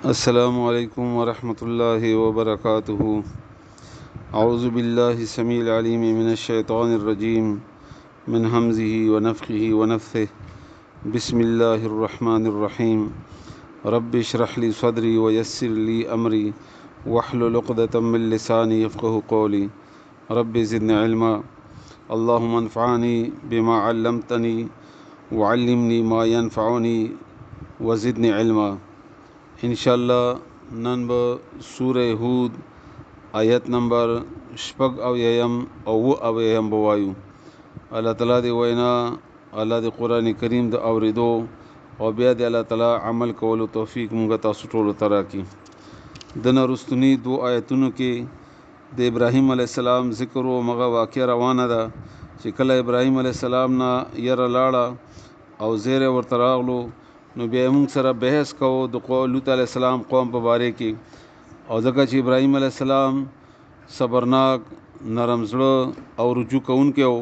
السلام عليكم ورحمة الله وبركاته. أعوذ بالله السميع العليم من الشيطان الرجيم من همزه ونفخه ونفثه. بسم الله الرحمن الرحيم. رب اشرح لي صدري ويسر لي أمري واحلل عقدة من لساني يفقه قولي. رب زدني علما. اللهم انفعني بما علمتني وعلمني ما ينفعني وزدني علما. انشاءاللہ نن به سوره هود آیت نمبر شپږ اویم او اویم بوایو. الله تعالی دی وینا، الله دی قرآن کریم د اوریدو او بیا دی الله تعالی عمل کولو توفیق مونږ تاسو ټول ته راکړي. د نرستنی دو آیتونو کې د ابراهیم علی السلام ذکر او مغه واقع روانه ده چې کله ابراهیم علی السلام نه یره لاړه او زیره ورته راغلو، نو بیا موږ سره بحث کوو د لوط علیه السلام قوم په باره کې، او ځکه چې ابراهیم علیه السلام صبرناک، نرم زړه او رجوع کوونکی و،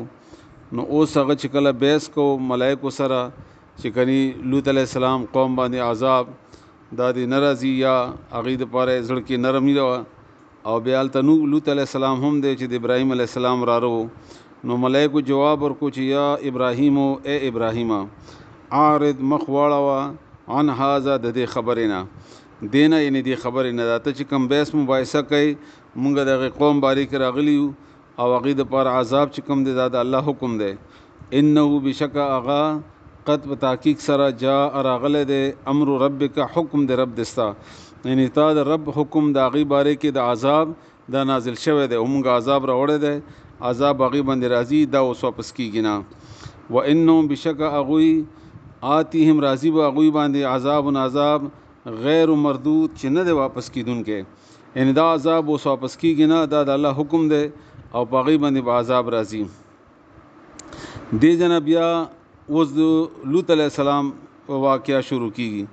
نو اوس هغه چې کله بحث کوو ملایکو سره چې کني لوط علیه السلام قوم باندې عذاب دا دی ناراضي یا هغې دپاره زړه کې نرمي ده، او بیا هلته نو لوط علیه السلام هم دی چې د ابراهیم علیه السلام راره و. نو ملایکو جواب ورکو چې یا ابراهیمو اے ابراهیمه عارض مخ واړوه عن هذا د دې خبرې نه دینه، یعنی دې خبرې نه ته چې کوم بحث مباحثه کوي مونږ دغه قوم باره کې راغلی یو او هغې دپاره عذاب چې کوم دی دا د الله حکم دی. انه بشکه هغه قد په تحقیق سره جاء راغلی دی امر ربک حکم د رب دستا، یعنی تا د رب حکم د هغې باره کې د عذاب دا نازل شوی دی او مونږ عذاب راوړی دی، عذاب هغې باندې راځي، دا اوس واپس کېږي نه. و انهم بشکه هغوی آتیهم راضی به هغوی باندې عذاب غیر مردود چې نه دی واپس کیدونکې، یعنی دا عذاب اوس واپس کیږي نه، دا د الله حکم دی او په هغوی باندې به عذاب راځي. دې ځنه بیا اوس د لوط علیه السلام په واقعه شروع کیږي،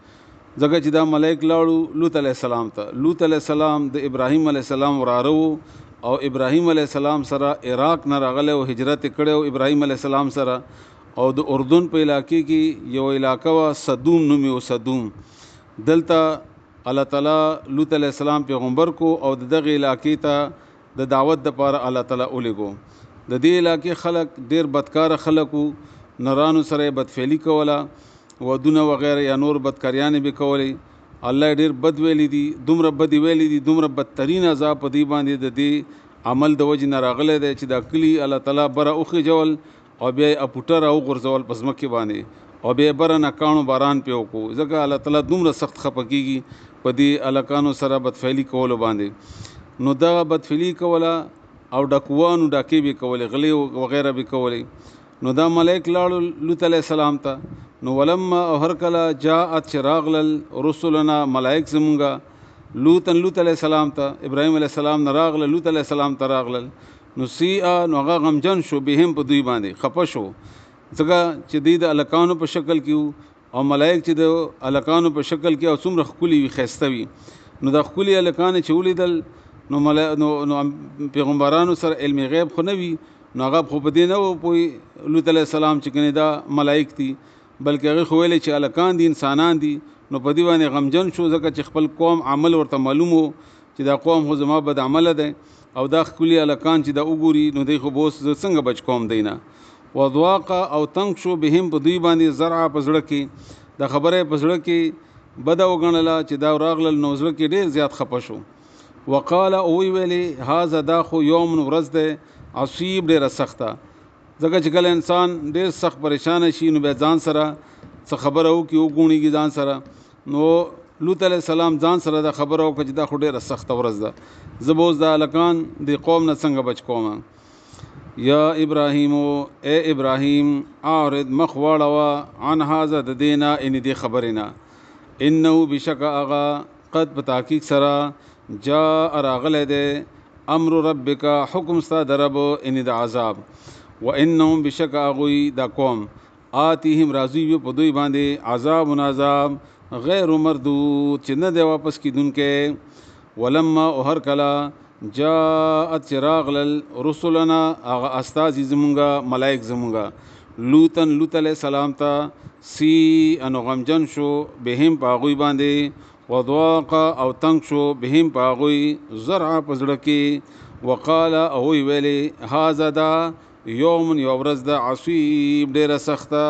ځکه چې دا ملائک لاړو لوط علیه السلام ته. لوط علیه السلام د ابراهیم علیه السلام وراره او ابراهیم علیه السلام سره عراق نه راغلی او هجرت کړی ابراهیم علیه السلام سره، او د اردن په علاقې کې یو علاقه وا صدوم نومي او صدوم، دلته الله تعالی لوط علیه السلام پیغمبر کو او دغه علاقې ته د دعوت لپاره الله تعالی ولېګو. د دې علاقې خلک ډیر بدکار خلکو، نرانو سره بدفعلی کوله، ودونه وغیره یا نور بدکاریانې به کولې. الله ډیر بد ویلی دي، دومره بد ویلی دي، دومره بدترین عذاب په دې باندې د دې عمل د وجې نه راغلی دی چې دا کلی الله تعالی بره وخېجول او بیا یې اپوټه راوغورځول په ځمکې باندې، او بیا یې بره نه کاڼو باران پې وکړو، ځکه الله تعالی دومره سخت خفه کېږي په دې هلکانو سره بدفعلي کولو باندې. نو دغه بدفعلي کوله او ډاکوانو ډاکې به کولې، غلې وغیره به کولې. نو دا ملائک لاړو لوط علیه السلام ته. نو ولما او هر کله جاءت چې راغلل رسلنا ملائک زمونږه لوط علیه السلام ته، ابراهیم علیه السلام نه راغله لوط علیه السلام ته راغلل، نو سیئه نو هغه غمجن شو بهم په دوی باندې خفه شو، ځکه چې دوی د هلکانو په شکل کې او ملائک چې د هلکانو په شکل کې او څومره ښکلي وي ښایسته وي. نو د ښکلي هلکان چې ولیدل نو پیغمبرانو سره علم غیب خو نه وي، نو هغه خو په دې نه و پوه لوط علیه السلام چې کنې دا ملائک دي، بلکې هغې خو ویلې چې هلکان دي انسانان دي. نو په دې باندې غمجن شو، ځکه چې خپل قوم عمل ورته معلوم و چې دا قوم خو زما بد عمله دی، او دا ښکلي هلکان چې دا وګوري نو دی خو به اوس زه څنګه بچ کوم دی نه. وضواقه او تنګ شو بهم په دوی باندې زرعه په زړه کې، دا خبره په زړه کې بده وګڼله چې دا راغلل، نو زړه کې ډېر زیات خفه شو. وقال او وی ویلې هذا دا خو یوم ورځ دی عصیب ډېره سخته، ځکه چې کله انسان ډېر سخت پریشانه شي نو بیا ځان سره څه خبره وکړي وګوڼېږي ځان سره. نو لوط علیه السلام ځان سره دا خبره وکړه چې دا خو ډېره سخته ورځ ده، زه به اوس دا هلکان د قوم نه څنګه بچ کوم. یا ابراهیمو اے ابراهیم اعرض مخ واړوه عن هذا د دې نه، یعنې دې خبرې نه. انه بشکه هغه قد په تحقیق سره جاء راغلی دی امر ربک حکم ستا د رب، یعنې د عذاب. و انهم بشکه هغوی دا قوم آتیهم راضي وي په دوی باندې عذاب غیر مردود چې نه دی واپس کیدونکې. ولما او هر کله جاءت چې راغلل رسلنا هغه استازي زمونږه ملائک زمونږه لوط علیه السلام ته، سی انو غمجن شو بهم په هغوی باندې وضاق او تنگ شو بهم پاغوي زرع پزړه کې وقال او ویلې هاذا دا یوم یو ورځ د عصیب ډیره سخته